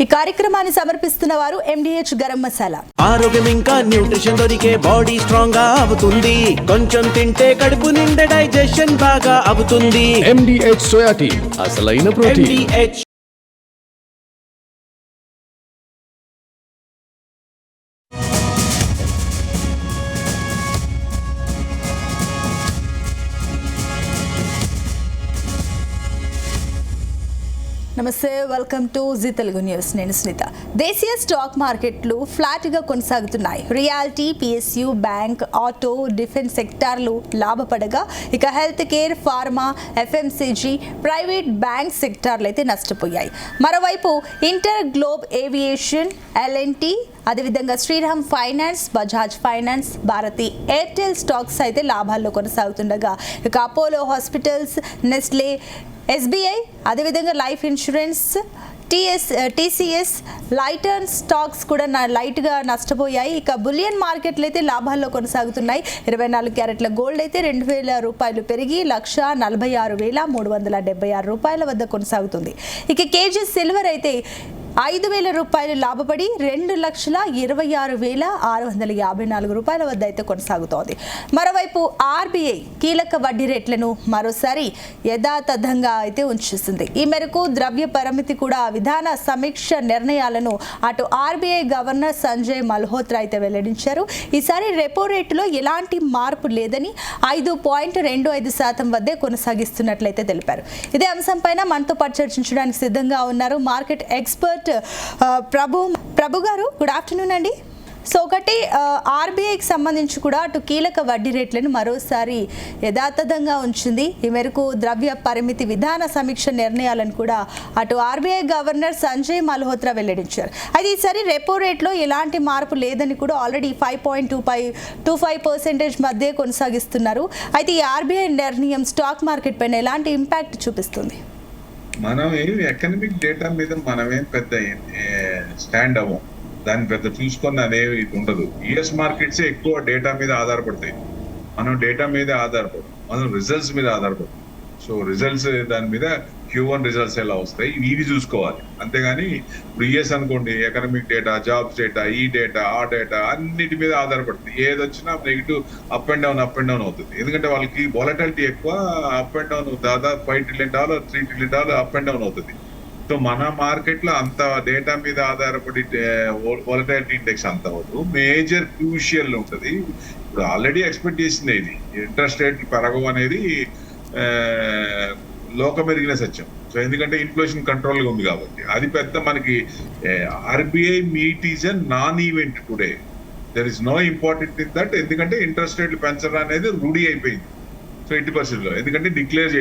ఈ కార్యక్రమాన్ని సమర్పిస్తున్న వారు MDH గరం మసాలా. ఆరోగ్యం ఇంకా న్యూట్రిషన్ దొరికే బాడీ స్ట్రాంగ్ గా అవుతుంది. కొంచెం తింటే కడుపు నిండా డైజెషన్ బాగా అవుతుంది. MDH సోయా టీ అసలైన ప్రోటీన్. MDH నమస్తే, welcome to Zee Telugu news. నేను స్మిత. దేశీయ స్టాక్ మార్కెట్లు ఫ్లాట్గా కొనసాగుతున్నాయి. Realty, PSU, bank, auto, defence సెక్టార్లు లాభపడగా, ఇక health care, pharma, FMCG, private bank సెక్టార్లు అయితే నష్టపోయాయి. మరోవైపు ఇంటర్ గ్లోబ్ ఏవియేషన్, LNT, అదేవిధంగా Shriram finance, Bajaj finance, Bharti Airtel stocks అయితే లాభాల్లో కొనసాగుతుండగా, ఇక అపోలో హాస్పిటల్స్, నెస్లే, SBI, అదేవిధంగా లైఫ్ ఇన్సూరెన్స్, TCS, లైటర్న్ స్టాక్స్ కూడా లైట్గా నష్టపోయాయి. ఇక బులియన్ మార్కెట్లు అయితే లాభాల్లో కొనసాగుతున్నాయి. 24 క్యారెట్ల గోల్డ్ అయితే 2,000 రూపాయలు పెరిగి 1,46,376 రూపాయల వద్ద కొనసాగుతుంది. ఇక కేజీ సిల్వర్ అయితే 5,000 రూపాయలు లాభపడి 2,26,654 రూపాయల వద్ద అయితే కొనసాగుతోంది. మరోవైపు RBI కీలక వడ్డీ రేట్లను మరోసారి యథాతథంగా అయితే ఉంచేసింది. ఈ మేరకు ద్రవ్య పరిమితి కూడా విధాన సమీక్ష నిర్ణయాలను అటు RBI గవర్నర్ సంజయ్ మల్హోత్రా అయితే వెల్లడించారు. ఈసారి రెపో రేటులో ఎలాంటి మార్పు లేదని 5.25% వద్దే కొనసాగిస్తున్నట్లయితే తెలిపారు. ఇదే అంశంపైన మనతో పాటు చర్చించడానికి సిద్ధంగా ఉన్నారు మార్కెట్ ఎక్స్పర్ట్ ప్రభు గారు. గుడ్ ఆఫ్టర్నూన్ అండి. సో ఒకటి, RBIకి సంబంధించి కూడా అటు కీలక వడ్డీ రేట్లను మరోసారి యథాతథంగా ఉంచింది. ఈ మేరకు ద్రవ్య పరిమితి విధాన సమీక్ష నిర్ణయాలను కూడా అటు RBI గవర్నర్ సంజయ్ మల్హోత్రా వెల్లడించారు. అయితే ఈసారి రెపో రేట్లో ఎలాంటి మార్పు లేదని కూడా ఆల్రెడీ 5.25% మధ్య కొనసాగిస్తున్నారు. అయితే ఈ RBI నిర్ణయం స్టాక్ మార్కెట్ పైన ఎలాంటి ఇంపాక్ట్ చూపిస్తుంది? మనం ఎకనామిక్ డేటా మీద మనమేం పెద్ద స్టాండ్ అవ్వం, దాన్ని పెద్ద చూసుకొని అనేవి ఉండదు. US మార్కెట్స్ ఎక్కువ డేటా మీద ఆధారపడతాయి. మనం డేటా మీద ఆధారపడం, మనం రిజల్ట్స్ మీద ఆధారపడతాం. సో రిజల్ట్స్ దాని మీద Q1 రిజల్ట్స్ ఎలా వస్తాయి ఇవి చూసుకోవాలి. అంతేగాని ఇప్పుడు US అనుకోండి, ఎకనామిక్ డేటా, జాబ్స్ డేటా, ఈ డేటా, ఆ డేటా అన్నిటి మీద ఆధారపడుతుంది. ఏది వచ్చినా నెగిటివ్ అప్ అండ్ డౌన్ అవుతుంది. ఎందుకంటే వాళ్ళకి వాలటాలిటీ ఎక్కువ, అప్ అండ్ డౌన్ దాదాపు $5 trillion, $3 trillion up and down అవుతుంది. సో మన మార్కెట్ లో అంత డేటా మీద ఆధారపడి వాలటాలిటీ ఇండెక్స్ అంత అవ్వదు. మేజర్ క్రూషియల్ ఉంటుంది. ఇప్పుడు ఆల్రెడీ ఎక్స్పెక్ట్ చేసింది ఇది ఇంట్రెస్ట్ రేట్ పెరగవు అనేది లోకమెరిగిన సత్యం. సో ఎందుకంటే ఇన్ఫ్లేషన్ కంట్రోల్ గా ఉంది కాబట్టి అది పెద్ద మనకి RBI meet is a non event today. There is no important in that. ఎందుకంటే ఇంట్రెస్ట్ రేట్లు పెంచడం అనేది రూఢీ అయిపోయింది. సో 80% లో ఎందుకంటే డిక్లేర్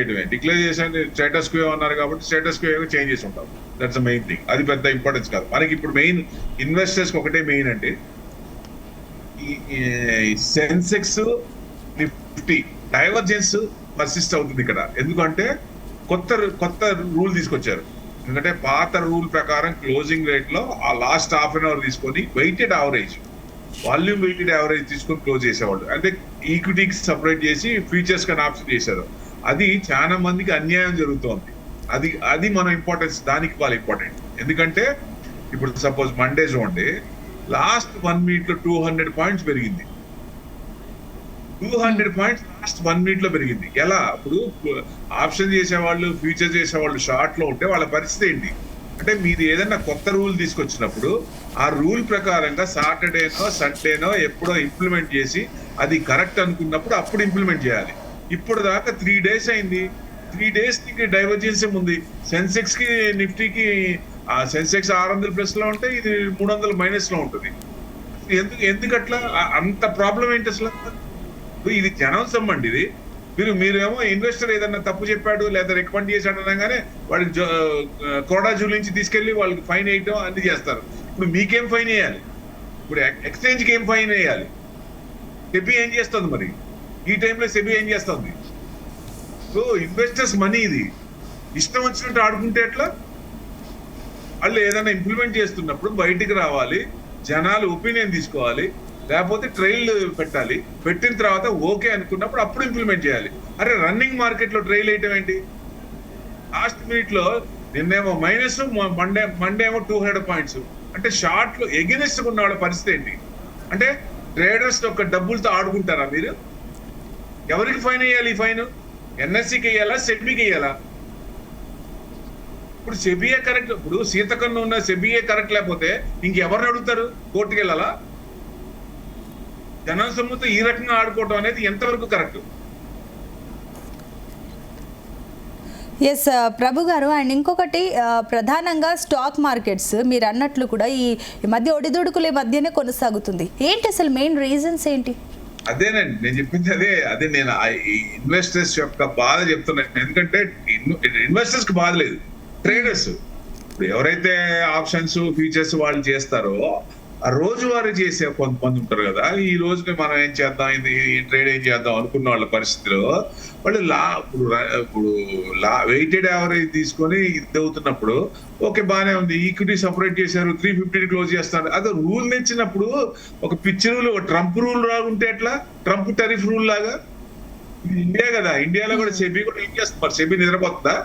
చేసాను స్టేటస్ క్వో అన్నారు కాబట్టి స్టేటస్ క్వో చేంజ్ చేసి ఉంటాం. That's the main thing. అది పెద్ద ఇంపార్టెన్స్ కాదు మనకి. ఇప్పుడు మెయిన్ ఇన్వెస్టర్స్ ఒకటే మెయిన్ అంటే ఈ సెన్సెక్స్ నిఫ్టీ డైవర్జెన్స్ పర్సిస్ట్ అవుతుంది ఇక్కడ. ఎందుకంటే కొత్త రూల్ తీసుకొచ్చారు. ఎందుకంటే పాత రూల్ ప్రకారం క్లోజింగ్ రేట్ లో ఆ లాస్ట్ హాఫ్ అన్ అవర్ తీసుకొని వాల్యూమ్ వెయిటెడ్ యావరేజ్ తీసుకొని క్లోజ్ చేసేవాళ్ళు. అంటే ఈక్విటీకి సపరేట్ చేసి ఫ్యూచర్స్ కన్నా ఆప్షన్ చేశారు. అది చాలా మందికి అన్యాయం జరుగుతోంది. అది మన ఇంపార్టెన్స్, దానికి వాళ్ళ ఇంపార్టెంట్. ఎందుకంటే ఇప్పుడు సపోజ్ మండే చూడండి, లాస్ట్ 1 minute లో 200 points పెరిగింది. 200 points లాస్ట్ 1 minute లో పెరిగింది. ఎలా? ఇప్పుడు ఆప్షన్ చేసేవాళ్ళు, ఫ్యూచర్ చేసేవాళ్ళు షార్ట్ లో ఉంటే వాళ్ళ పరిస్థితి ఏంటి అంటే, మీరు ఏదైనా కొత్త రూల్ తీసుకొచ్చినప్పుడు ఆ రూల్ ప్రకారంగా సాటర్డేనో సండేనో ఎప్పుడో ఇంప్లిమెంట్ చేసి అది కరెక్ట్ అనుకున్నప్పుడు అప్పుడు ఇంప్లిమెంట్ చేయాలి. ఇప్పుడు దాకా 3 days అయింది. 3 days డైవర్జెన్స్ ఉంది. సెన్సెక్స్ కి నిఫ్టీకి సెన్సెక్స్ 600+ లో ఉంటే ఇది 300 మైనస్ లో ఉంటుంది. ఎందుకట్లా అంత ప్రాబ్లం ఏంటి అసలు? ఇది జనం సమ్మండి. ఇది మీరేమో ఇన్వెస్టర్ ఏదన్నా తప్పు చెప్పాడు లేదా రికమెండ్ చేశాడు అనగానే వాడికి కోడా జూలించి తీసుకెళ్లి వాళ్ళకి ఫైన్ వేయటం అన్ని చేస్తారు. ఇప్పుడు మీకేం ఫైన్ వేయాలి? ఇప్పుడు ఎక్స్చేంజ్కి ఏం ఫైన్ వేయాలి? సెబీ ఏం చేస్తుంది మరి? ఈ టైంలో సెబీ ఏం చేస్తుంది? సో ఇన్వెస్టర్స్ మనీ ఇది ఇష్టం వచ్చినట్టు ఆడుకుంటే ఎట్లా? వాళ్ళు ఏదైనా ఇంప్లిమెంట్ చేస్తున్నప్పుడు బయటికి రావాలి, జనాలు ఒపీనియన్ తీసుకోవాలి, లేకపోతే ట్రైల్ పెట్టాలి. పెట్టిన తర్వాత ఓకే అనుకున్నప్పుడు అప్పుడు ఇంప్లిమెంట్ చేయాలి. అరే రన్నింగ్ మార్కెట్ లో ట్రైల్ వేయటం ఏంటి? లాస్ట్ మినిట్ లో నిన్నేమో మైనస్, మండే ఏమో 200 పాయింట్స్. అంటే షార్ట్లు ఎగెనిస్ట్ ఉన్న వాళ్ళ పరిస్థితి ఏంటి? అంటే ట్రేడర్స్ యొక్క డబ్బులతో ఆడుకుంటారా మీరు? ఎవరికి ఫైన్ వేయాలి? ఈ ఫైన్ ఎన్ఎస్సికి వేయాలా, సెబీకి వేయాలా? ఇప్పుడు సెబీఏ కరెక్ట్, ఇప్పుడు సీతకన్ను ఉన్న సెబీఏ కరెక్ట్ లేకపోతే ఇంకెవరిని అడుగుతారు? కోర్టుకి వెళ్ళాలా? జనం సొమ్ముతో ఈ రకంగా ఆడుకోవడం అనేది ఎంతవరకు కరెక్ట్? ఎస్ ప్రభు గారు, అండ్ ఇంకొకటి ప్రధానంగా స్టాక్ మార్కెట్స్ మీరు అన్నట్లు కూడా ఈ మధ్య ఒడిదుడుకుల మధ్యనే కొనసాగుతుంది. ఏంటి అసలు మెయిన్ రీజన్స్ ఏంటి? అదేనండి నేను చెప్పింది, అదే నేను ఇన్వెస్టర్స్ యొక్క బాధ చెప్తున్నాను. ఎందుకంటే ఇన్వెస్టర్స్ కి బాధ లేదు, ట్రేడర్స్ ఇప్పుడు ఎవరైతే ఆప్షన్స్ ఫ్యూచర్స్ వాళ్ళు చేస్తారో ఆ రోజువారీ చేసే కొంతమంది ఉంటారు కదా, ఈ రోజుకి మనం ఏం చేద్దాం, ఇది ట్రేడ్ ఏం చేద్దాం అనుకున్న వాళ్ళ పరిస్థితిలో వాళ్ళు ఇప్పుడు వెయిటెడ్ యావరేజ్ తీసుకొని ఇది అవుతున్నప్పుడు ఓకే బానే ఉంది, ఈక్విటీ సపరేట్ చేశారు, 350 క్లోజ్ చేస్తారు. అదే రూల్ తెచ్చినప్పుడు ఒక పిచ్చి రూల్, ఒక ట్రంప్ రూల్ రాకుంటే ఎట్లా? ట్రంప్ టెరిఫ్ రూల్ లాగా ఇది ఇండియా కదా, ఇండియాలో కూడా సెబీ కూడా ఏం చేస్తున్నారు? సెబీ నిద్రపోతుందా?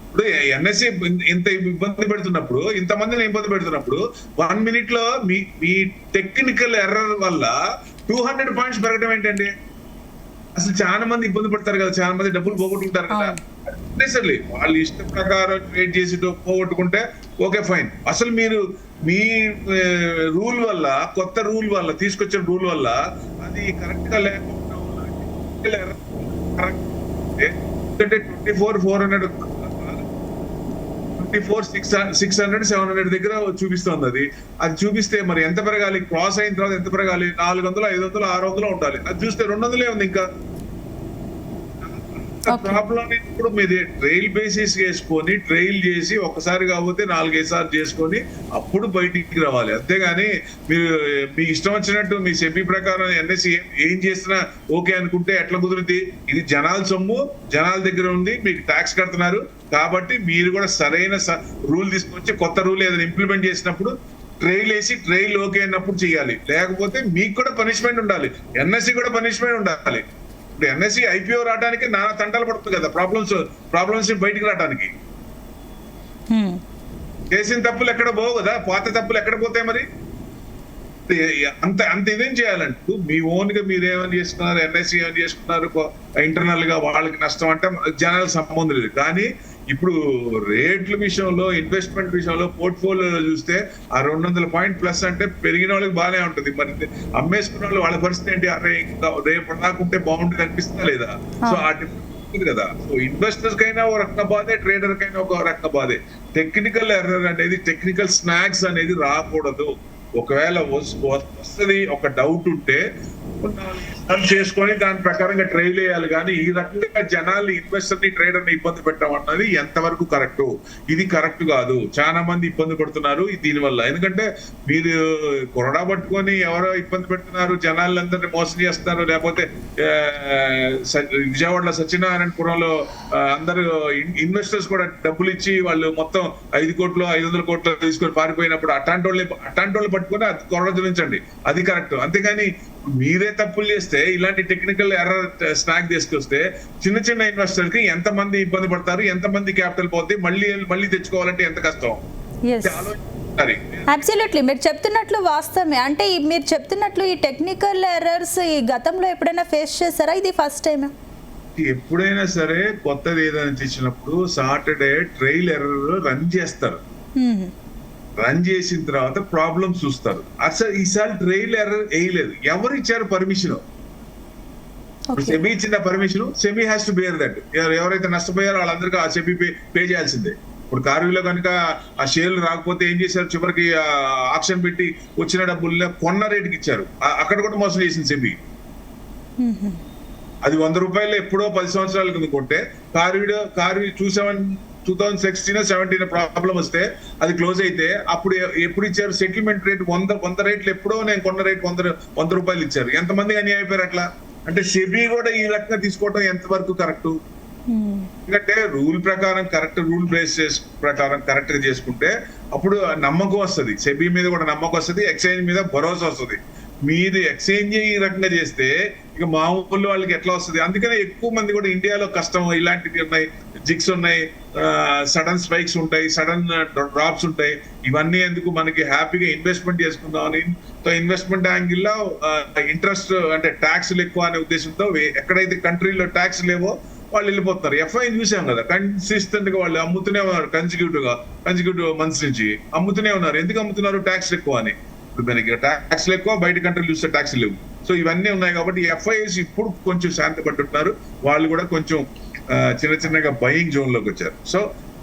ఇప్పుడు ఎన్ఎస్సి ఇంత ఇబ్బంది పెడుతున్నప్పుడు, ఇంతమందిని ఇబ్బంది పెడుతున్నప్పుడు 1 minute లో మీ టెక్నికల్ ఎర్రర్ వల్ల 200 పాయింట్స్ పెరగడం ఏంటండి? అసలు చాలా మంది ఇబ్బంది పడతారు కదా, చాలా మంది డబ్బులు పోగొట్టుకుంటారు కదా. నెసర్లీ వాళ్ళ ఇష్టం ప్రకారం ట్రేడ్ చేసి పోగొట్టుకుంటే ఓకే ఫైన్. అసలు మీరు మీ రూల్ వల్ల, కొత్త రూల్ వల్ల, తీసుకొచ్చిన రూల్ వల్ల అది కరెక్ట్ గా లేకుండా 600, 700 దగ్గర చూపిస్తుంది. అది చూపిస్తే మరి ఎంత పెరగాలి? క్రాస్ అయిన తర్వాత ఎంత పెరగాలి? 400, 500, 600 ఉండాలి. అది చూస్తే 200 ఉంది. ఇంకా ప్రాబ్లం ఇప్పుడు మీరు ట్రైల్ బేసిస్ చేసుకొని ట్రైల్ చేసి ఒకసారి కాకపోతే 4-5 సార్లు చేసుకొని అప్పుడు బయటికి రావాలి. అంతేగాని మీరు మీ ఇష్టం వచ్చినట్టు మీ సెబీ ప్రకారం ఎన్ఎస్సి ఏం చేసినా ఓకే అనుకుంటే ఎట్లా కుదురుతుంది? ఇది జనాల సొమ్ము, జనాల దగ్గర ఉంది, మీకు ట్యాక్స్ కడుతున్నారు కాబట్టి మీరు కూడా సరైన రూల్ తీసుకొచ్చి కొత్త రూల్ ఏదైనా ఇంప్లిమెంట్ చేసినప్పుడు ట్రైల్ వేసి ట్రైల్ ఓకే అన్నప్పుడు చేయాలి. లేకపోతే మీకు కూడా పనిష్మెంట్ ఉండాలి, ఎన్ఎస్సి కూడా పనిష్మెంట్ ఉండాలి. ఇప్పుడు ఎన్ఎస్సి ఐపీఓ రావడానికి నానా తంటాలు పడుతుంది కదా, ప్రాబ్లమ్స్ బయటికి రావడానికి. చేసిన తప్పులు ఎక్కడ పోవు కదా, పాత తప్పులు ఎక్కడ పోతాయి? మరి అంత ఇదేం చేయాలంటూ మీ ఓన్ గా మీరు ఏమని చేసుకున్నారు, ఎన్ఎస్సి ఏమని చేసుకున్నారు, ఇంటర్నల్ గా వాళ్ళకి నష్టం అంటే జనాలకు సంబంధం లేదు. కానీ ఇప్పుడు రేట్ల విషయంలో, ఇన్వెస్ట్మెంట్ విషయంలో, పోర్ట్ఫోలియో చూస్తే ఆ 200 పాయింట్ ప్లస్ అంటే పెరిగిన వాళ్ళకి బాగానే ఉంటుంది. మరి అమ్మేసుకున్న వాళ్ళు వాళ్ళ పరిస్థితి ఏంటి? అరే ఇంకా రేపు రాకుంటే బాగుంటుంది అనిపిస్తుందా లేదా? సో ఆ కదా, సో ఇన్వెస్టర్స్ కైనా ఒక రకంగా బాధే, ట్రేడర్ కైనా ఒక రకంగా బాధే. టెక్నికల్ ఎర్రర్ అనేది, టెక్నికల్ స్నాక్స్ అనేది రాకూడదు. ఒకవేళ వస్తుంది ఒక డౌట్ ఉంటే చేసుకొని దాని ప్రకారంగా ట్రైల్ వేయాలి. కానీ ఈ రకంగా జనాల్ని, ఇన్వెస్టర్ ని, ట్రేడర్ ని ఇబ్బంది పెట్టడం అన్నది ఎంతవరకు కరెక్ట్? ఇది కరెక్ట్ కాదు. చాలా మంది ఇబ్బంది పడుతున్నారు దీనివల్ల. ఎందుకంటే మీరు కొరడా పట్టుకొని ఎవరో ఇబ్బంది పెడుతున్నారు, జనాలందరినీ మోసం చేస్తున్నారు. లేకపోతే విజయవాడలో సత్యనారాయణపురంలో అందరూ ఇన్వెస్టర్స్ కూడా డబ్బులు ఇచ్చి వాళ్ళు మొత్తం 5 కోట్లు 500 కోట్లు తీసుకొని పారిపోయినప్పుడు అట్లాంటి వాళ్ళు పట్టుకొని అది కొరడించండి, అది కరెక్ట్. అంతేగాని మీరే తప్పులు చేస్తే, ఇలాంటి టెక్నికల్ ఎర్రర్ స్నాక్ తీసుకొస్తే చిన్న చిన్న ఇన్వెస్టర్ కి ఎంత మంది ఇబ్బంది పడతారు, ఎంత మంది క్యాపిటల్ పోతే మళ్ళీ తెచ్చుకోవాలంటే ఎంత కష్టం. అబ్సల్యూట్లీ మీరు చెప్తున్నట్లు వాస్తవమే. అంటే మీరు చెప్తున్నట్లు ఈ టెక్నికల్ ఎర్రర్స్ ఈ గతంలో ఎప్పుడైనా ఫేస్ చేశారా? ఇది ఫస్ట్ టైం? ఎప్పుడైనా సరే కొత్తది ఏదైనా చేసినప్పుడు సాటర్డే ట్రైల్ ఎర్రర్ రన్ చేస్తారు. రన్ చేసిన తర్వాత ప్రాబ్లం చూస్తారు. అసలు ఈసారి ట్రైల్ ఎర్రర్ వేయలేదు. ఎవరు ఇచ్చారు పర్మిషన్? సెబీ ఇచ్చిన permission, SEBI has to bear that. ఎవరైతే నష్టపోయారో వాళ్ళందరికీ ఆ సెబీ పే చేయాల్సిందే. ఇప్పుడు కార్వీలో కనుక ఆ షేర్లు రాకపోతే ఏం చేశారు? చివరికి ఆప్షన్ పెట్టి వచ్చిన డబ్బుల్లో కొన్న రేటుకి ఇచ్చారు. అక్కడ కూడా మోసం చేసింది సెబీ. అది 100 రూపాయలు ఎప్పుడో 10 సంవత్సరాల కింద కొంటే కార్వీ 2016-17 ప్రాబ్లం వస్తే అది క్లోజ్ అయితే అప్పుడు ఎప్పుడు ఇచ్చారు? సెటిల్మెంట్ రేట్ 100 రేట్లు ఎప్పుడో నేను కొన్న రేట్ 100 రూపాయలు ఇచ్చారు. ఎంతమంది అన్యాయం అయిపోయారు అట్లా? అంటే సెబీ కూడా ఈ రకంగా తీసుకోవడం ఎంతవరకు కరెక్ట్? ఎందుకంటే రూల్ ప్రకారం కరెక్ట్, రూల్ బేస్ ప్రకారం కరెక్ట్ గా చేసుకుంటే అప్పుడు నమ్మకం వస్తుంది, సెబీ మీద కూడా నమ్మకం వస్తుంది, ఎక్సైజ్ మీద భరోసా వస్తుంది. మీరు ఎక్స్చేంజ్ ఈ రకంగా చేస్తే ఇక మామూలు వాళ్ళకి ఎట్లా వస్తుంది? అందుకనే ఎక్కువ మంది కూడా ఇండియాలో కష్టం ఇలాంటివి ఉన్నాయి, జిక్స్ ఉన్నాయి, సడన్ స్పైక్స్ ఉంటాయి, సడన్ డ్రాప్స్ ఉంటాయి. ఇవన్నీ ఎందుకు, మనకి హ్యాపీగా ఇన్వెస్ట్మెంట్ చేసుకుందామని ఇన్వెస్ట్మెంట్ యాంగిల్లో ఇంట్రెస్ట్ అంటే ట్యాక్స్లు ఎక్కువ అనే ఉద్దేశంతో ఎక్కడైతే కంట్రీలో ట్యాక్స్ లేవో వాళ్ళు వెళ్ళిపోతున్నారు. ఎఫ్ఐ చూసాం కదా, కన్సిస్టెంట్ గా వాళ్ళు అమ్ముతూనే ఉన్నారు, కన్సిక్యూటివ్ మంత్స్ నుంచి అమ్ముతూనే ఉన్నారు. ఎందుకు అమ్ముతున్నారు? ట్యాక్స్ ఎక్కువ అని. ఇప్పుడు మనకి ట్యాక్స్ ఎక్కువ, బయట కంట్రీలు చూస్తే ట్యాక్స్ లేవు. సో ఇవన్నీ ఉన్నాయి కాబట్టి ఎఫ్ఐఎస్ ఇప్పుడు కొంచెం శాంతి పట్టుతున్నారు. వాళ్ళు కూడా కొంచెం చిన్న చిన్నగా బయింగ్ జోన్ లోకి వచ్చారు. సో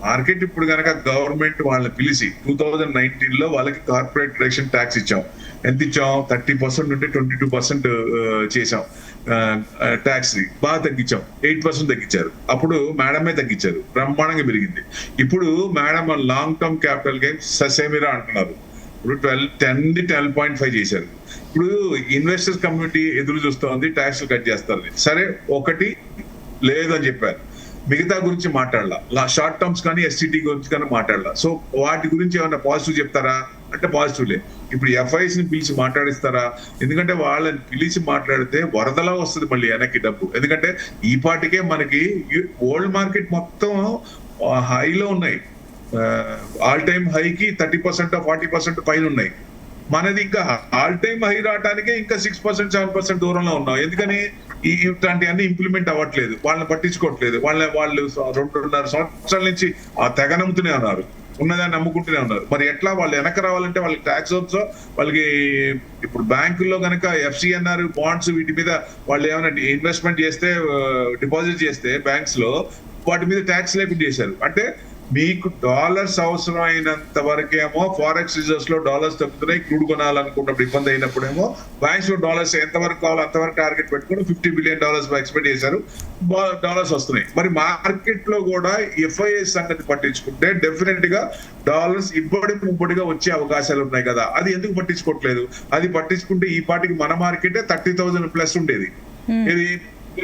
మార్కెట్ ఇప్పుడు కనుక గవర్నమెంట్ వాళ్ళని పిలిచి 2019 లో వాళ్ళకి కార్పొరేట్ డైరెక్షన్ ట్యాక్స్ ఇచ్చాం. ఎంత ఇచ్చాం? 30% నుండి 22% చేసాం. ట్యాక్స్ బాగా తగ్గించాం, 8% తగ్గించారు. అప్పుడు మేడమే తగ్గించారు, బ్రహ్మాండంగా పెరిగింది. ఇప్పుడు madam long term capital gains ససేమిరా అంటున్నారు. ఇప్పుడు 12.5 చేశారు. ఇప్పుడు ఇన్వెస్టర్స్ కమ్యూనిటీ ఎదురు చూస్తోంది ట్యాక్స్ కట్ చేస్తారు. సరే, ఒకటి లేదు అని చెప్పారు, మిగతా గురించి మాట్లాడాల. షార్ట్ టర్మ్స్ కానీ ఎస్సిటి గురించి కానీ మాట్లాడాల. సో వాటి గురించి ఏమన్నా పాజిటివ్ చెప్తారా అంటే పాజిటివ్ లే. ఇప్పుడు ఎఫ్ఐఎస్ ని పిలిచి మాట్లాడిస్తారా? ఎందుకంటే వాళ్ళని పిలిచి మాట్లాడితే వరదలా వస్తుంది మళ్ళీ వెనక్కి డబ్బు. ఎందుకంటే ఈ పాటికే మనకి వరల్డ్ మార్కెట్ మొత్తం హైలో ఉన్నాయి, ఆల్ టైమ్ హైకి 30% 40% పైన ఉన్నాయి. మనది ఇంకా ఆల్ టైమ్ హై రావడానికే ఇంకా 6% 7% దూరంలో ఉన్నాం. ఎందుకని? ఇట్లాంటివన్నీ ఇంప్లిమెంట్ అవ్వట్లేదు, వాళ్ళని పట్టించుకోవట్లేదు. వాళ్ళు 2.5 సంవత్సరాల నుంచి ఆ తెగ నమ్ముతూనే ఉన్నారు, ఉన్నదాన్ని నమ్ముకుంటూనే ఉన్నారు. మరి ఎట్లా వాళ్ళు వెనక రావాలంటే వాళ్ళకి ట్యాక్స్ వచ్చో, వాళ్ళకి ఇప్పుడు బ్యాంకుల్లో కనుక ఎఫ్సిఎన్ఆర్ బాండ్స్ వీటి మీద వాళ్ళు ఏమైనా ఇన్వెస్ట్మెంట్ చేస్తే, డిపాజిట్ చేస్తే బ్యాంక్స్ లో, వాటి మీద ట్యాక్స్ లేకుండా చేశారు. అంటే మీకు డాలర్స్ అవసరం అయినంత వరకేమో ఫారెక్స్ రిజర్వ్స్ లో డాలర్స్ తగ్గుతున్నాయి, క్రూడ్ కొనాలనుకున్నప్పుడు ఇబ్బంది అయినప్పుడేమో బ్యాంక్స్ లో డాలర్స్ ఎంతవరకు కావాలో అంతవరకు టార్గెట్ పెట్టుకుని $50 బిలియన్ ఎక్స్పెక్ట్ చేశారు, డాలర్స్ వస్తున్నాయి. మరి మార్కెట్ లో కూడా ఎఫ్ఐఎస్ సంగతి పట్టించుకుంటే డెఫినెట్ గా డాలర్స్ ఇబ్బడిగా వచ్చే అవకాశాలు ఉన్నాయి కదా. అది ఎందుకు పట్టించుకోవట్లేదు? అది పట్టించుకుంటే ఈ పాటికి మన మార్కెటే 30,000 ప్లస్ ఉండేది. ఇది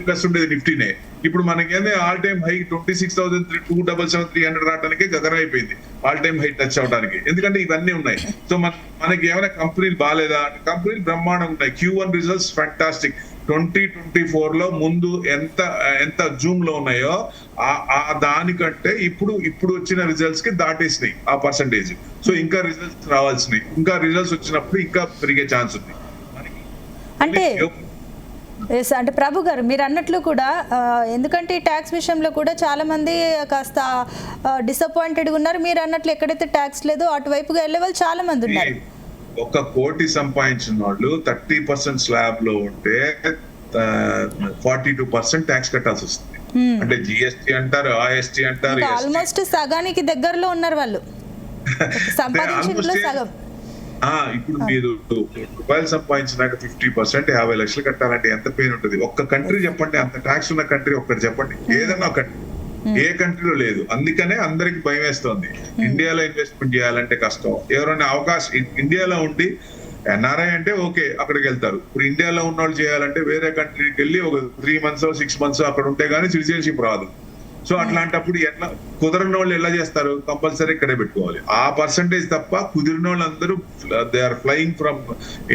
ప్లస్ ఉండేది నిఫ్టీనే. ఇప్పుడు మనకేంది ఆల్ టైమ్ హై 26,277,300 రావడానికి గగనం అయిపోయింది, ఆల్ టైమ్ హై టచ్ అవడానికి. ఎందుకంటే ఇవన్నీ ఉన్నాయి. సో మనకి ఏమైనా కంపెనీలు బాగాలేదా? కంపెనీలు బ్రహ్మాండంగా ఉన్నాయి. Q1 results fantastic. 2024 లో ముందు ఎంత జూమ్ లో ఉన్నాయో ఆ దానికంటే ఇప్పుడు వచ్చిన రిజల్ట్స్ కి దాటేసినాయి ఆ పర్సంటేజ్. సో ఇంకా రిజల్ట్స్ రావాల్సినాయి. ఇంకా రిజల్ట్స్ వచ్చినప్పుడు ఇంకా పెరిగే ఛాన్స్ ఉంది. అంటే అంటే ప్రభు గారు మీరు అన్నట్లు కూడా, ఎందుకంటే ఈ ట్యాక్స్ విషయంలో కూడా చాలా మంది కాస్త డిసప్పాయింటెడ్గా ఉన్నారు. మీరు అన్నట్లు ఎక్కడైతే ట్యాక్స్ లేదో అటువైపుగా వెళ్ళే వాళ్ళు చాలా మంది ఉన్నారు. 1 కోటి సంపాదించిన వాళ్ళు 30% స్లాబ్ లో ఉంటే 42% ట్యాక్స్ కట్టాల్సి వస్తుంది. అంటే జిఎస్టీ అంటారు, ఆఎస్టీ అంటారు. ఆల్మోస్ట్ సగానికి దగ్గరలో ఉన్నారు వాళ్ళు, సంపాదించిన సగం. ఇప్పుడు మీరు రూపాయలు సంపాదించినాక 50% 50 లక్షలు కట్టాలంటే ఎంత పెయిన్ ఉంటుంది? ఒక్క కంట్రీ చెప్పండి, అంత ట్యాక్స్ ఉన్న కంట్రీ ఒక్కటి చెప్పండి, ఏదన్నా ఒక ఏ కంట్రీలో లేదు. అందుకనే అందరికి భయం వేస్తోంది. ఇండియాలో ఇన్వెస్ట్మెంట్ చేయాలంటే కష్టం. ఎవరైనా అవకాశం ఇండియాలో ఉండి ఎన్ఆర్ఐ అంటే ఓకే, అక్కడికి వెళ్తారు. ఇప్పుడు ఇండియాలో ఉన్న వాళ్ళు చేయాలంటే వేరే కంట్రీకి వెళ్ళి ఒక 3 months 6 months అక్కడ ఉంటే గానీ సిటిజన్షిప్ రాదు. సో అట్లాంటప్పుడు ఎట్లా కుదరని వాళ్ళు ఎలా చేస్తారు? కంపల్సరీ ఇక్కడే పెట్టుకోవాలి. ఆ పర్సంటేజ్ తప్ప కుదిరిన వాళ్ళందరూ they are flying from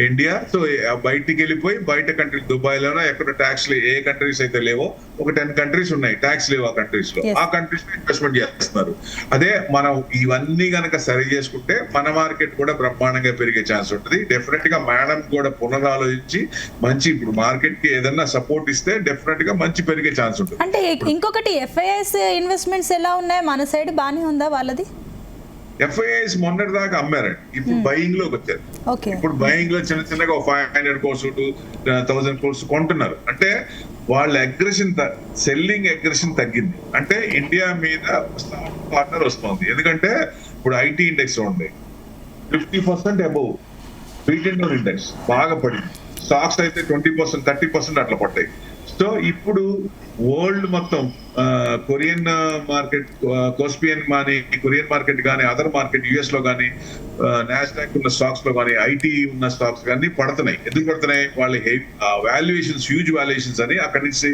India. So బయటికి వెళ్ళిపోయి బయట కంట్రీ, దుబాయ్ లోనో ఎక్కడ ట్యాక్స్ ఏ కంట్రీస్ అయితే లేవో, ఒక 10 కంట్రీస్ ఉన్నాయి ట్యాక్స్ లేవు ఆ కంట్రీస్ లో. ఆ కంట్రీస్ లో ఇన్వెస్ట్మెంట్ చేస్తున్నారు. అదే మనం ఇవన్నీ గనక సరి చేసుకుంటే మన మార్కెట్ కూడా బ్రహ్మాండంగా పెరిగే ఛాన్స్ ఉంటుంది. డెఫినెట్ గా మేడం కూడా పునరాలోచించి మంచి ఇప్పుడు మార్కెట్ కి ఏదన్నా సపోర్ట్ ఇస్తే డెఫినెట్ గా మంచి పెరిగే ఛాన్స్ ఉంటుంది. అంటే ఇంకొకటి ఎఫ్ఐఎస్ ఇన్వెస్ట్మెంట్స్ ఎలా ఉన్నాయి? మన సైడ్ బానే ఉందా వాళ్ళది? ఎఫ్ఐఐస్ మొన్నటి దాకా అమ్మారండి, ఇప్పుడు బయింగ్ లోకి వచ్చారు. ఇప్పుడు బయింగ్ లో చిన్నగా 500 crores 1,000 crores కొంటున్నారు. అంటే వాళ్ళ అగ్రెషన్, సెల్లింగ్ అగ్రెషన్ తగ్గింది. అంటే ఇండియా మీద పార్ట్నర్ వస్తుంది. ఎందుకంటే ఇప్పుడు ఐటీ ఇండెక్స్ ఉంది 50% అబౌవ్, రీటైల్ ఇండెక్స్ బాగా పడింది. స్టాక్స్ అయితే 20% 30% అట్లా పడ్డాయి. సో ఇప్పుడు వరల్డ్ మొత్తం కొరియన్ మార్కెట్, కోస్పియన్ కానీ కొరియన్ మార్కెట్ కానీ అదర్ మార్కెట్ యుఎస్ లో కానీ నాస్డాక్ ఉన్న స్టాక్స్ లో కానీ ఐటీ ఉన్న స్టాక్స్ కానీ పడుతున్నాయి. ఎందుకు పడుతున్నాయి? వాళ్ళ వాల్యుయేషన్స్, హ్యూజ్ వాల్యుయేషన్స్ అని అక్కడి నుంచి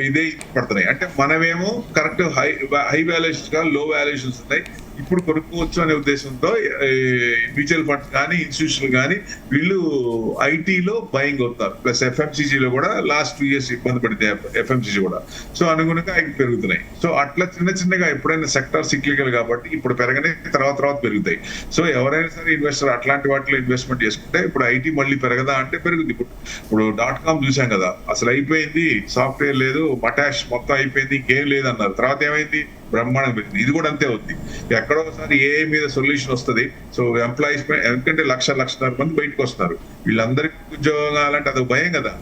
ఇదే పడుతున్నాయి. అంటే మనమేమో కరెక్ట్ హై వాల్యుయేషన్స్ గా లో వాల్యుయేషన్స్ ఉన్నాయి, ఇప్పుడు కొనుక్కోవచ్చు అనే ఉద్దేశంతో మ్యూచువల్ ఫండ్స్ కానీ ఇన్స్టిట్యూషన్లు కానీ వీళ్ళు ఐటీలో బయింగ్ అవుతారు. ప్లస్ ఎఫ్ఎంసీజీలో కూడా లాస్ట్ 2 years ఇబ్బంది పడింది ఎఫ్ఎంసీజీ కూడా. సో అనుగుణంగా అవి పెరుగుతున్నాయి. సో అట్లా చిన్నగా ఎప్పుడైనా సెక్టర్ సిక్లికల్ కాబట్టి ఇప్పుడు పెరగనే తర్వాత పెరుగుతాయి. సో ఎవరైనా సరే ఇన్వెస్టర్ అట్లాంటి వాటిలో ఇన్వెస్ట్మెంట్ చేసుకుంటే ఇప్పుడు ఐటీ మళ్ళీ పెరగదా అంటే పెరుగుతుంది. ఇప్పుడు .com చూసాం కదా, అసలు అయిపోయింది, సాఫ్ట్వేర్ లేదు, మటాష్ మొత్తం అయిపోయింది, ఇంకేం లేదన్నారు. తర్వాత ఏమైంది? బ్రహ్మాండం పెరిగింది. ఇది కూడా అంతే ఉంది. ఎక్కడో ఒకసారి ఏ మీద సొల్యూషన్ వస్తుంది. సో ఎంప్లాయీస్ ఎందుకంటే 1.5 మంది బయటకు వస్తున్నారు. వీళ్ళందరికీ ఉద్యోగాలంటే అది భయం కదా.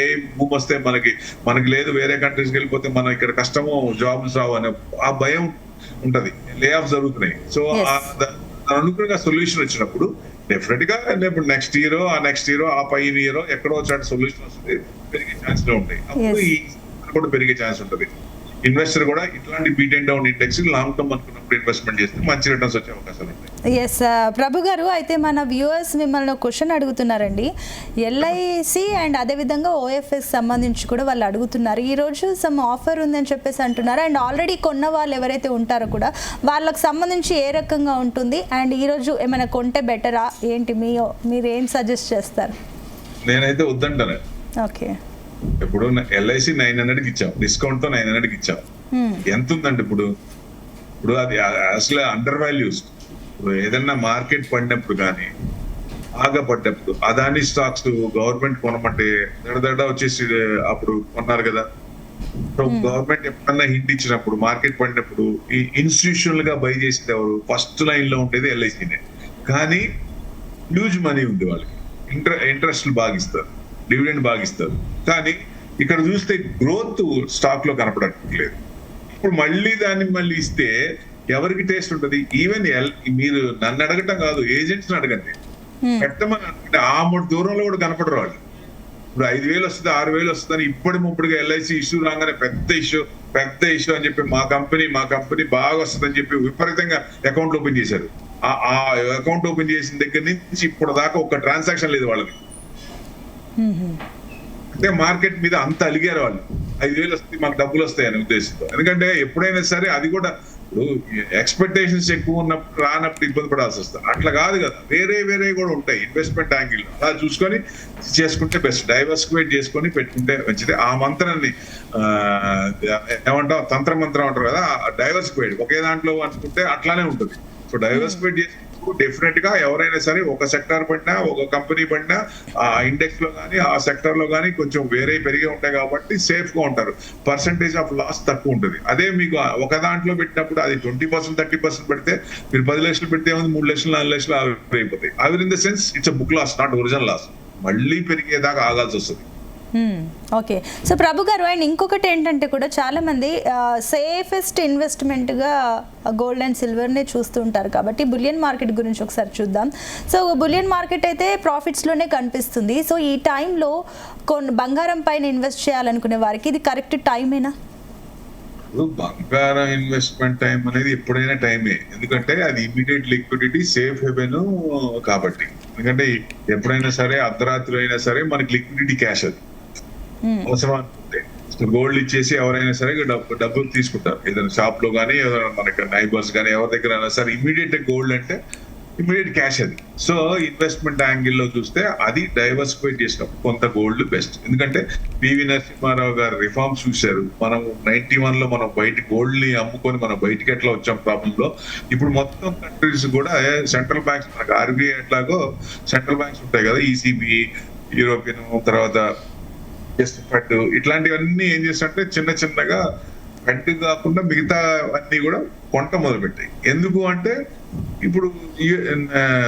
ఏ భూమి వస్తే మనకి లేదు, వేరే కంట్రీస్కి వెళ్ళిపోతే మనం ఇక్కడ కష్టము, జాబ్స్ రావు అనే ఆ భయం ఉంటది. లే ఆఫ్ జరుగుతున్నాయి. సో అనుకున్న సొల్యూషన్ వచ్చినప్పుడు డెఫినెట్ గా ఇప్పుడు నెక్స్ట్ ఇయర్ ఆ పైన ఇయర్ ఎక్కడో వచ్చే సొల్యూషన్ వస్తుంది, పెరిగే ఛాన్స్ లో ఉంటాయి. అప్పుడు ఈ కూడా పెరిగే ఛాన్స్ ఉంటుంది. ఇన్వెస్టర్ కూడా ఇట్లాంటి beat and down index long term అనుకున్నప్పుడు ఇన్వెస్ట్మెంట్ చేస్తే మంచి రిటర్న్స్ వచ్చే అవకాశాలు ఉంటాయి. ఎస్ ప్రభు గారు, అయితే మన వ్యూవర్స్ మిమ్మల్ని ఒక క్వశ్చన్ అడుగుతున్నారండి. ఎల్ఐసి అండ్ అదేవిధంగా ఓఎఫ్ఎస్ సంబంధించి కూడా వాళ్ళు అడుగుతున్నారు. ఈరోజు సమ్ ఆఫర్ ఉందని చెప్పేసి అంటున్నారు. అండ్ ఆల్రెడీ కొన్న వాళ్ళు ఎవరైతే ఉంటారో కూడా వాళ్ళకి సంబంధించి ఏ రకంగా ఉంటుంది, అండ్ ఈరోజు ఏమైనా కొంటే బెటరా ఏంటి, మీరు ఏం సజెస్ట్ చేస్తారు? నేనైతే వద్దంటాను. ఓకే, ఇప్పుడు ఎల్ఐసి 900కి ఇచ్చాం, డిస్కౌంట్ తో 900కి ఇచ్చాం. ఎంత ఉందండి ఇప్పుడు అది అసలు అండర్ వాల్యూస్. ఇప్పుడు ఏదన్నా మార్కెట్ పడినప్పుడు కానీ ఆగపడ్డప్పుడు అదాని స్టాక్స్ గవర్నమెంట్ కొనమంటే దడ వచ్చేసి అప్పుడు కొన్నారు కదా. సో గవర్నమెంట్ ఎప్పుడన్నా హింట్ ఇచ్చినప్పుడు మార్కెట్ పడినప్పుడు ఈ ఇన్స్టిట్యూషనల్ గా బై చేసేది ఎవరు? ఫస్ట్ లైన్ లో ఉండేది ఎల్ఐసినే. కానీ హ్యూజ్ మనీ ఉంది వాళ్ళకి, ఇంట్రెస్ట్లు బాగా ఇస్తారు, డివిడెండ్ బాగా ఇస్తారు. కానీ ఇక్కడ చూస్తే గ్రోత్ స్టాక్ లో కనపడట్లేదు. ఇప్పుడు మళ్ళీ దాన్ని ఇస్తే ఎవరికి టేస్ట్ ఉంటుంది? ఈవెన్ మీరు నన్ను అడగటం కాదు, ఏజెంట్స్ అడగండి, పెట్టమని అనుకుంటే ఆ మూడు దూరంలో కూడా కనపడరు వాళ్ళు. ఇప్పుడు 5,000 వస్తుంది, 6,000 వస్తుందని ఇప్పటిగా ఎల్ఐసి ఇష్యూ రాగానే పెద్ద ఇష్యూ అని చెప్పి మా కంపెనీ బాగా వస్తుందని చెప్పి విపరీతంగా అకౌంట్ ఓపెన్ చేశారు. ఆ అకౌంట్ ఓపెన్ చేసిన దగ్గర నుంచి ఇప్పుడు దాకా ఒక ట్రాన్సాక్షన్ లేదు వాళ్ళకి. అంటే మార్కెట్ మీద అంత అలిగారు వాళ్ళు. 5,000 వస్తాయి, మాకు డబ్బులు వస్తాయి అనే ఉద్దేశంతో. ఎందుకంటే ఎప్పుడైనా సరే అది కూడా ఎక్స్పెక్టేషన్స్ ఎక్కువ ఉన్నప్పుడు రానప్పుడు ఇబ్బంది పడాల్సి వస్తుంది. అట్లా కాదు కదా, వేరే కూడా ఉంటాయి ఇన్వెస్ట్మెంట్ యాంగిల్. అలా చూసుకొని చేసుకుంటే బెస్ట్, డైవర్సిఫైడ్ చేసుకొని పెట్టుకుంటే మంచిది. ఆ మంత్రాన్ని ఏమంటావు, తంత్రం అంటారు కదా, డైవర్సిఫైడ్ ఒకే దాంట్లో అనుకుంటే అట్లానే ఉంటుంది. సో డైవర్సిఫైడ్ చేసుకుంటే డెఫినెట్ గా ఎవరైనా సరే ఒక సెక్టార్ పడినా, ఒక కంపెనీ పడినా ఆ ఇండెక్స్ లో కానీ ఆ సెక్టర్ లో కానీ కొంచెం వేరే పెరిగే ఉంటాయి కాబట్టి సేఫ్ గా ఉంటారు. పర్సెంటేజ్ ఆఫ్ లాస్ తక్కువ ఉంటుంది. అదే మీకు ఒక దాంట్లో పెట్టినప్పుడు అది 20%, 30% పెడితే మీరు 10 లక్షలు పెడితే 3 లక్షలు, 4 లక్షలు అయిపోతాయి. అవి in the sense it's book loss, not original loss. మళ్ళీ పెరిగేదాకా ఆగాల్సి వస్తుంది. ఓకే, సో ప్రభు గారు, అండ్ ఇంకొకటి ఏంటంటే కూడా చాలా మంది సేఫెస్ట్ ఇన్వెస్ట్మెంట్గా గోల్డ్ అండ్ సిల్వర్నే చూస్తుంటారు. కాబట్టి బులియన్ మార్కెట్ గురించి ఒకసారి చూద్దాం. సో బులియన్ మార్కెట్ అయితే ప్రాఫిట్స్లోనే కనిపిస్తుంది. సో ఈ టైంలో బంగారం పైన ఇన్వెస్ట్ చేయాలనుకునే వారికి ఇది కరెక్ట్ టైమేనా? బంగారం ఇన్వెస్ట్మెంట్ టైం అనేది ఎప్పుడైనా టైమే. ఎందుకంటే అది ఇమీడియట్ లిక్విడిటీ, సేఫ్ హెవెన్ కాబట్టి. ఎందుకంటే ఎప్పుడైనా సరే అర్ధరాత్రి అయినా సరే మనకి లిక్విడిటీ క్యాష్ అది అవసరం అనుకుంటే గోల్డ్ ఇచ్చేసి ఎవరైనా సరే డబ్బులు తీసుకుంటారు. ఏదైనా షాప్ లో కానీ, ఏదైనా మనకి నైబర్స్ కానీ ఎవరి దగ్గర అయినా సరే ఇమీడియట్ గోల్డ్ అంటే ఇమీడియట్ క్యాష్ అది. సో ఇన్వెస్ట్మెంట్ యాంగిల్లో చూస్తే అది డైవర్సిఫై చేసినప్పుడు కొంత గోల్డ్ బెస్ట్. ఎందుకంటే పివి నరసింహారావు గారు రిఫార్మ్స్ చూశారు. మనం 91 లో మనం గోల్డ్ ని అమ్ముకొని మనం బయటికి ఎట్లా వచ్చాం ప్రాబ్లం లో. ఇప్పుడు మొత్తం కంట్రీస్ కూడా సెంట్రల్ బ్యాంక్స్, మనకు ఆర్బీఐ ఎట్లాగో సెంట్రల్ బ్యాంక్స్ ఉంటాయి కదా, ఈసీబీ, యూరోపియన్, తర్వాత ఫెడ్, ఇట్లాంటివన్నీ ఏం చేస్తారంటే చిన్నగా ఫెడ్ కాకుండా మిగతా అన్ని కూడా కొంట మొదలు పెట్టాయి. ఎందుకు అంటే ఇప్పుడు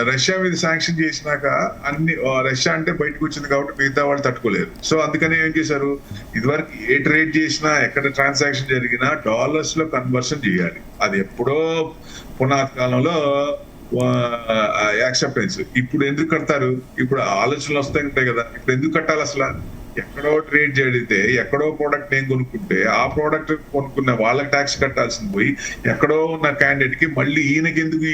రష్యా మీద శాంక్షన్ చేసినాక అన్ని రష్యా అంటే బయటకు వచ్చింది కాబట్టి మిగతా వాళ్ళు తట్టుకోలేరు. సో అందుకని ఏం చేశారు, ఇదివరకు ఏ ట్రేడ్ చేసినా ఎక్కడ ట్రాన్సాక్షన్ జరిగినా డాలర్స్ లో కన్వర్షన్ చేయాలి. అది ఎప్పుడో పునాది కాలంలో యాక్సెప్టెన్స్. ఇప్పుడు ఎందుకు కడతారు? ఇప్పుడు ఆలోచనలు వస్తాయి ఉంటాయి కదా, ఇప్పుడు ఎందుకు కట్టాలి అసలు? ఎక్కడో ట్రేడ్ చేడితే ఎక్కడో ప్రోడక్ట్ నేను కొనుక్కుంటే ఆ ప్రోడక్ట్ కొనుక్కున్న వాళ్ళకి ట్యాక్స్ కట్టాల్సింది పోయి ఎక్కడో ఉన్న క్యాండిడేట్ కి మళ్ళీ ఈయనకి ఎందుకు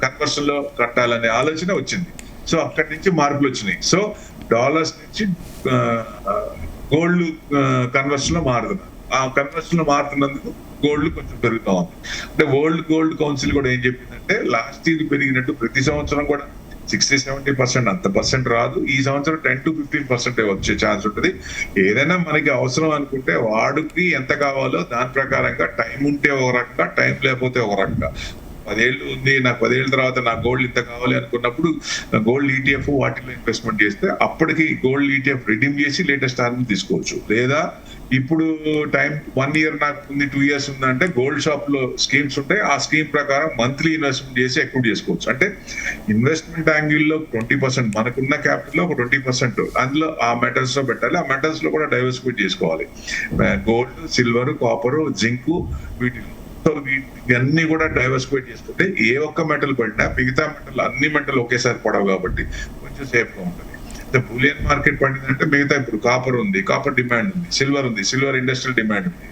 కన్వర్షన్ లో కట్టాలనే ఆలోచన వచ్చింది. సో అక్కడి నుంచి మార్పులు వచ్చినాయి. సో డాలర్స్ నుంచి గోల్డ్ కన్వర్షన్ లో మారుతున్నారు. ఆ కన్వర్షన్ లో మారుతున్నందుకు గోల్డ్ కొంచెం పెరుగుతా ఉంది. అంటే వరల్డ్ గోల్డ్ కౌన్సిల్ కూడా ఏం చెప్పిందంటే లాస్ట్ ఇయర్ పెరిగినట్టు ప్రతి సంవత్సరం కూడా 60-70% అంత పర్సెంట్ రాదు. ఈ సంవత్సరం 10-15% వచ్చే ఛాన్స్ ఉంటుంది. ఏదైనా మనకి అవసరం అనుకుంటే వాడికి ఎంత కావాలో దాని ప్రకారంగా టైం ఉంటే ఒక రకంగా, టైం లేకపోతే ఒక రకంగా. 10 ఏళ్ళు ఉంది, నాకు 10 ఏళ్ళ తర్వాత నాకు గోల్డ్ ఇంత కావాలి అనుకున్నప్పుడు గోల్డ్ ఈటీఎఫ్ వాటిలో ఇన్వెస్ట్మెంట్ చేస్తే అప్పటికి గోల్డ్ ఈటీఎఫ్ రిడీమ్ చేసి లేటెస్ట్ ఆర్మ్ తీసుకోవచ్చు. లేదా ఇప్పుడు టైం 1 ఇయర్ నాకు ఉంది, 2 ఇయర్స్ ఉందంటే గోల్డ్ షాప్ లో స్కీమ్స్ ఉంటాయి. ఆ స్కీమ్ ప్రకారం మంత్లీ ఇన్వెస్ట్మెంట్ చేసి ఎక్కువ చేసుకోవచ్చు. అంటే ఇన్వెస్ట్మెంట్ యాంగిల్ లో 20%, మనకున్న క్యాపిటల్ లో ఒక 20% అందులో ఆ మెటల్స్ లో పెట్టాలి. ఆ మెటల్స్ లో కూడా డైవర్సిఫై చేసుకోవాలి. గోల్డ్, సిల్వర్, కాపర్, జింక్, వీటిలో. సో ఇవన్నీ కూడా డైవర్సిఫై చేసుకుంటే ఏ ఒక్క మెటల్ పడినా మిగతా మెటల్ అన్ని మెటల్ ఒకేసారి పడవు కాబట్టి కొంచెం సేఫ్ గా ఉంటుంది. బులియన్ మార్కెట్ పడిందంటే మిగతా ఇప్పుడు కాపర్ ఉంది, కాపర్ డిమాండ్ ఉంది, సిల్వర్ ఉంది, సిల్వర్ ఇండస్ట్రియల్ డిమాండ్ ఉంది,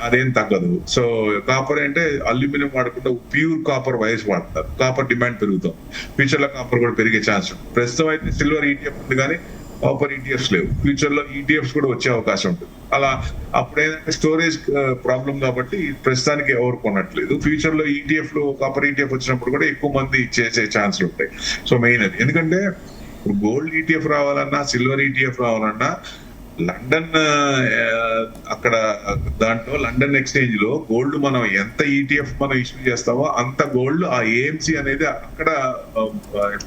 అదేం తగ్గదు. సో కాపర్ అంటే అల్యూమినియం వాడకుండా ప్యూర్ కాపర్ వైర్స్ వాడతారు. కాపర్ డిమాండ్ పెరుగుతుంది. ఫ్యూచర్ లో కాపర్ కూడా పెరిగే ఛాన్స్ ఉంది. ప్రస్తుతం అయితే సిల్వర్ ఈటీఎఫ్ ఉంది కానీ కాపర్ ఈటీఎఫ్స్ లేవు. ఫ్యూచర్ లో ఈటీఎఫ్స్ కూడా వచ్చే అవకాశం ఉంటుంది. అలా అప్పుడేంటంటే స్టోరేజ్ ప్రాబ్లం కాబట్టి ప్రస్తుతానికి ఎవరు కొనట్లేదు. ఫ్యూచర్ లో ఈటీఎఫ్ లో కాపర్ ఈటీఎఫ్ వచ్చినప్పుడు కూడా ఎక్కువ మంది చేసే ఛాన్స్లు ఉంటాయి. సో మెయిన్ అది. ఎందుకంటే ఇప్పుడు గోల్డ్ ఈటీఎఫ్ రావాలన్నా, సిల్వర్ ఈటీఎఫ్ రావాలన్నా లండన్ అక్కడ దాంట్లో లండన్ ఎక్స్చేంజ్ లో గోల్డ్ మనం ఎంత ఈటీఎఫ్ మనం ఇష్యూ చేస్తామో అంత గోల్డ్ ఆ ఏఎంసీ అనేది అక్కడ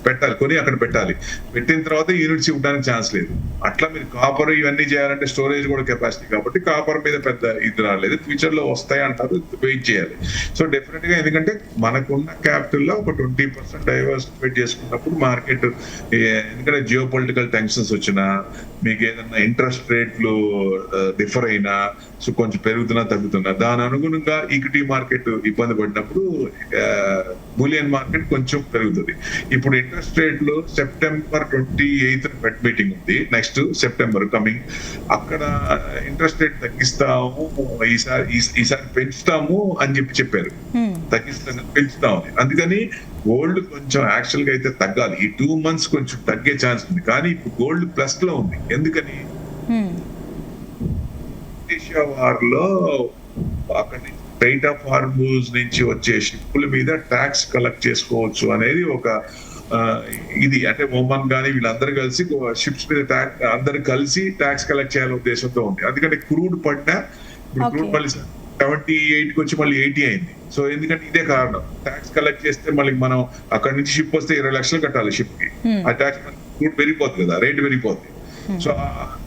పెట్టాలి, కొని అక్కడ పెట్టాలి. పెట్టిన తర్వాత యూనిట్స్ ఇవ్వడానికి ఛాన్స్ లేదు. అట్లా మీరు కాపర్ ఇవన్నీ చేయాలంటే స్టోరేజ్ కూడా కెపాసిటీ కాబట్టి కాపర్ మీద పెద్ద ఇది రాలేదు. ఫ్యూచర్ లో వస్తాయి అంటారు, వెయిట్ చేయాలి. సో డెఫినెట్ గా ఎందుకంటే మనకున్న క్యాపిటల్ లో ఒక 20% డైవర్సిఫై చేసుకున్నప్పుడు మార్కెట్, ఎందుకంటే జియో పొలిటికల్ టెన్షన్స్ వచ్చినా, మీకు ఏదన్నా ఇంట్రెస్ట్ రేట్లు డిఫర్ అయినా, సో కొంచెం పెరుగుతున్నా తగ్గుతున్నా, దాని అనుగుణంగా ఈక్విటీ మార్కెట్ ఇబ్బంది పడినప్పుడు బులియన్ మార్కెట్ కొంచెం పెరుగుతుంది. ఇప్పుడు ఇంట్రెస్ట్ రేట్లు September 28 ఫెడ్ మీటింగ్ ఉంది, నెక్స్ట్ సెప్టెంబర్ కమింగ్. అక్కడ ఇంట్రెస్ట్ రేట్ తగ్గిస్తాము, ఈసారి పెంచుతాము అని చెప్పారు. తగ్గిస్తాను, పెంచుతామని. అందుకని గోల్డ్ కొంచెం యాక్చువల్ గా అయితే తగ్గాలి. ఈ 2 months కొంచెం తగ్గే ఛాన్స్ ఉంది. కానీ ఇప్పుడు గోల్డ్ ప్లస్ లో ఉంది. ఎందుకని ఏషియా వార్ లో అక్కడి నుంచి స్ట్రైట్ ఆఫ్ హార్మూజ్ నుంచి వచ్చే షిప్పుల మీద ట్యాక్స్ కలెక్ట్ చేసుకోవచ్చు అనేది ఒక ఇది. అంటే ఒమన్ గానీ వీళ్ళందరూ కలిసి షిప్స్ మీద అందరు కలిసి ట్యాక్స్ కలెక్ట్ చేయాలనే ఉద్దేశంతో ఉంది. అందుకంటే క్రూడ్ పడినా ఇప్పుడు క్రూడ్ మళ్ళీ 78 కి వచ్చి మళ్ళీ 80 అయింది. సో ఎందుకంటే ఇదే కారణం. ట్యాక్స్ కలెక్ట్ చేస్తే మళ్ళీ మనం అక్కడ నుంచి షిప్ వస్తే 20 లక్షలు కట్టాలి షిప్ కి. ఆ ట్యాక్స్ క్రూడ్ పెరిగిపోతుంది కదా, రేట్ పెరిగిపోతుంది. సో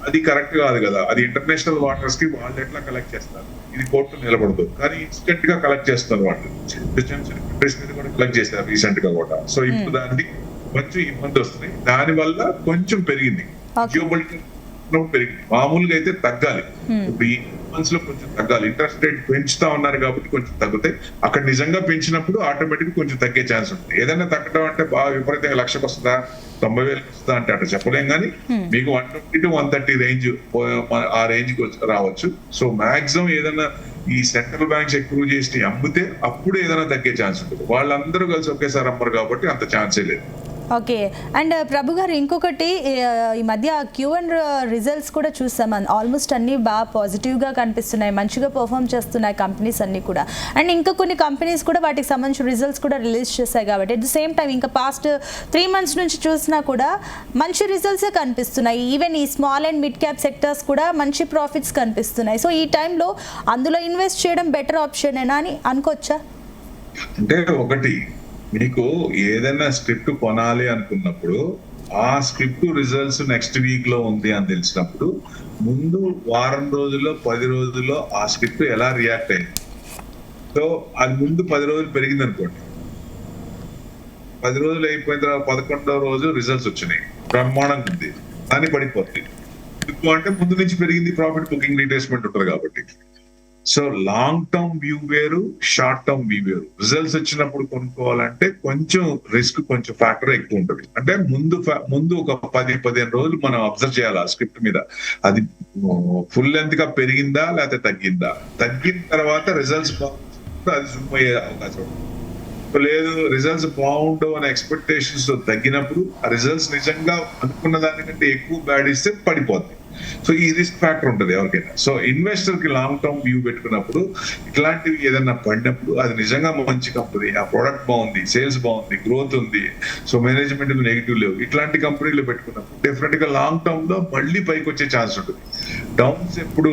అది కరెక్ట్ కాదు కదా. అది ఇంటర్నేషనల్ వాటర్స్ కి వాళ్ళు ఎట్లా కలెక్ట్ చేస్తారు, ఇది కోర్టు నిలబడదు. కానీ ఇన్స్టెంట్ గా కలెక్ట్ చేస్తారు వాళ్ళు. కంట్రీస్ మీద కూడా కలెక్ట్ చేశారు రీసెంట్ గా కూడా. సో ఇప్పుడు దానికి కొంచెం ఇబ్బంది వస్తున్నాయి. దాని వల్ల కొంచెం పెరిగింది, జియోపొలిటికల్ పెరిగింది. మామూలుగా అయితే తగ్గాలి. ఇప్పుడు ఈ మంత్స్ లో కొంచెం తగ్గాలి. ఇంట్రెస్ట్ రేట్ పెంచుతా ఉన్నారు కాబట్టి కొంచెం తగ్గుతాయి. అక్కడ నిజంగా పెంచినప్పుడు ఆటోమేటిక్ కొంచెం తగ్గే ఛాన్స్ ఉంటుంది. ఏదైనా తగ్గడం అంటే బాగా విపరీతంగా 1,00,000 వస్తుందా, 90,000 వస్తుందా అంటే అట్లా చెప్పలేం. కానీ మీకు 120 to 130 రేంజ్, ఆ రేంజ్ కి రావచ్చు. సో మాక్సిమం ఏదైనా ఈ సెంట్రల్ బ్యాంక్స్ ఎక్కువ చేసి అమ్మితే అప్పుడు ఏదైనా తగ్గే ఛాన్స్ ఉంటుంది. వాళ్ళందరూ కలిసి ఒకేసారి అమ్మరు కాబట్టి అంత ఛాన్సే లేదు. ఓకే. అండ్ ప్రభు గారు, ఇంకొకటి, ఈ మధ్య Q1 రిజల్ట్స్ కూడా చూసాం. ఆల్మోస్ట్ అన్నీ బాగా పాజిటివ్గా కనిపిస్తున్నాయి, మంచిగా పర్ఫామ్ చేస్తున్నాయి కంపెనీస్ అన్నీ కూడా. అండ్ ఇంకా కొన్ని కంపెనీస్ కూడా వాటికి సంబంధించిన రిజల్ట్స్ కూడా రిలీజ్ చేశాయి కాబట్టి అట్ ద సేమ్ టైం ఇంకా పాస్ట్ 3 months నుంచి చూసినా కూడా మంచి రిజల్ట్సే కనిపిస్తున్నాయి. ఈవెన్ ఈ small and mid cap sectors కూడా మంచి ప్రాఫిట్స్ కనిపిస్తున్నాయి. సో ఈ టైంలో అందులో ఇన్వెస్ట్ చేయడం బెటర్ ఆప్షన్ ఏనా అని అనుకోవచ్చా? అంటే ఒకటి, మీకు ఏదైనా స్క్రిప్ట్ కొనాలి అనుకున్నప్పుడు ఆ స్క్రిప్ట్ రిజల్ట్స్ నెక్స్ట్ వీక్ లో ఉంది అని తెలిసినప్పుడు ముందు వారం రోజుల్లో 10 రోజుల్లో ఆ స్క్రిప్ట్ ఎలా రియాక్ట్ అయింది. సో అది ముందు 10 రోజులు పెరిగింది అనుకోండి, 10 రోజులు అయిపోయిన తర్వాత 11వ రోజు రిజల్ట్స్ వచ్చినాయి, బ్రహ్మాండంగా ఉంది, దాన్ని పడిపోతుంది. ఎందుకు అంటే ముందు నుంచి పెరిగింది, ప్రాఫిట్ బుకింగ్ రీట్రేస్మెంట్ ఉంటుంది కాబట్టి. సో లాంగ్ టర్మ్ వ్యూ వేరు, షార్ట్ టర్మ్ వ్యూ వేరు. రిజల్ట్స్ వచ్చినప్పుడు కొనుక్కోవాలంటే కొంచెం రిస్క్, కొంచెం ఫ్యాక్టర్ ఎక్కువ ఉంటుంది. అంటే ముందు ఒక 10-15 రోజులు మనం అబ్జర్వ్ చేయాలి ఆ స్క్రిప్ట్ మీద. అది ఫుల్ లెంత్ గా పెరిగిందా లేకపోతే తగ్గిందా. తగ్గిన తర్వాత రిజల్ట్స్ బాగుంటే అది జూమ్ అయ్యే అవకాశం ఉంటుంది. లేదు రిజల్ట్స్ బాగుండవు అనే ఎక్స్పెక్టేషన్స్ తో తగ్గినప్పుడు ఆ రిజల్ట్స్ నిజంగా అనుకున్న దానికంటే ఎక్కువ బ్యాడ్ ఇస్తే పడిపోద్ది. సో ఈ రిస్క్ ఫ్యాక్టర్ ఉంటుంది ఎవరికైనా. సో ఇన్వెస్టర్ కి లాంగ్ టర్మ్ వ్యూ పెట్టుకున్నప్పుడు ఇట్లాంటివి ఏదైనా పడినప్పుడు అది నిజంగా మంచి కంపెనీ, ఆ ప్రోడక్ట్ బాగుంది, సేల్స్ బాగుంది, గ్రోత్ ఉంది, సో మేనేజ్మెంట్ నెగిటివ్ లేవు, ఇట్లాంటి కంపెనీలు పెట్టుకున్నప్పుడు డెఫినెట్ గా లాంగ్ టర్మ్ లో మళ్ళీ పైకి వచ్చే ఛాన్స్ ఉంటుంది. డౌన్స్ ఎప్పుడు,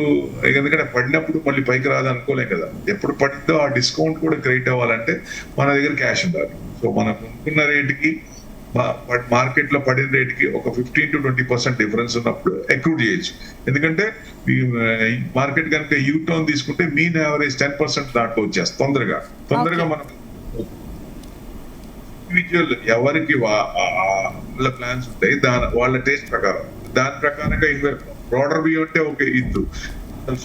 ఎందుకంటే పడినప్పుడు మళ్ళీ పైకి రాదు అనుకోలేం కదా. ఎప్పుడు పడిందో ఆ డిస్కౌంట్ కూడా క్రియేట్ అవ్వాలంటే మన దగ్గర క్యాష్ ఉండాలి. సో మనం కొనుక్కున్న రేటుకి మార్కెట్ లో పడిన రేటుకి ఒక 15-20% డిఫరెన్స్ ఉన్నప్పుడు అక్రూడ్ చేయొచ్చు. ఎందుకంటే మార్కెట్ కనుక యూ టర్న్ తీసుకుంటే మీన్ యావరేజ్ 10% దాంట్లో వచ్చేస్తుంది తొందరగా మనం ఇండివిజువల్ ఎవరికి వాళ్ళ ప్లాన్స్ ఉంటాయి, వాళ్ళ టేస్ట్ ప్రకారం దాని ప్రకారంగా బ్రాడర్ వ్యూ అంటే ఒక ఎత్తు,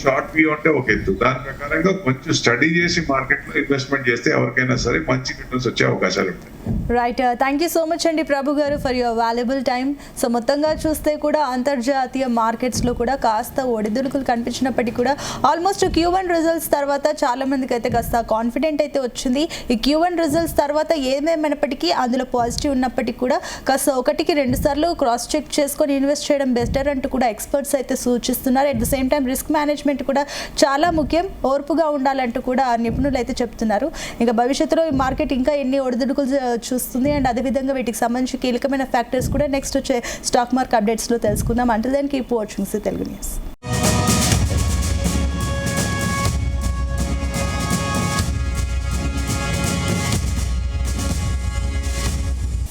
షార్ట్ వ్యూ అంటే ఒక ఎత్తు. దాని ప్రకారంగా కొంచెం స్టడీ చేసి మార్కెట్ లో ఇన్వెస్ట్మెంట్ చేస్తే ఎవరికైనా సరే మంచి రిటర్న్స్ వచ్చే అవకాశాలు ఉంటాయి. Right, thank you so much అండి ప్రభు గారు for your valuable time. So మొత్తంగా చూస్తే కూడా అంతర్జాతీయ మార్కెట్స్లో కూడా కాస్త ఒడిదుడుకులు కనిపించినప్పటికీ కూడా ఆల్మోస్ట్ Q1 రిజల్ట్స్ తర్వాత చాలా మందికి అయితే కాస్త కాన్ఫిడెంట్ అయితే వచ్చింది. ఈ Q1 రిజల్ట్స్ తర్వాత ఏమేమైనప్పటికీ అందులో పాజిటివ్ ఉన్నప్పటికీ కూడా కాస్త 1-2 సార్లు క్రాస్ చెక్ చేసుకొని ఇన్వెస్ట్ చేయడం బెటర్ అంటూ కూడా ఎక్స్పర్ట్స్ అయితే సూచిస్తున్నారు. At the same time risk management కూడా చాలా ముఖ్యం, ఓర్పుగా ఉండాలంటూ కూడా నిపుణులు అయితే చెప్తున్నారు. ఇంకా భవిష్యత్తులో ఈ మార్కెట్ ఇంకా ఎన్ని ఒడిదుడుకులు చూస్తుంది అండ్ అదేవిధంగా వీటికి సంబంధించి కీలకమైన ఫ్యాక్టర్స్ కూడా నెక్స్ట్ వచ్చే స్టాక్ మార్కెట్ అప్డేట్స్లో తెలుసుకుందాం. Until then keep watching Telugu news.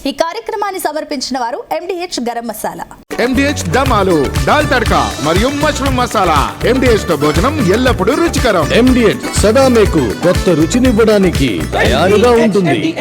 ఈ కార్యక్రమాన్ని సమర్పించిన వారు MDH గరం మసాలా, MDH దమాలు, దాల్ తడకా మరియు మష్రూమ్ మసాలా. MDH తో భోజనం ఎల్లప్పుడూ రుచికరం. MDH సదా మీకు కొత్త రుచినివ్వడానికి తయారుగా ఉంటుంది.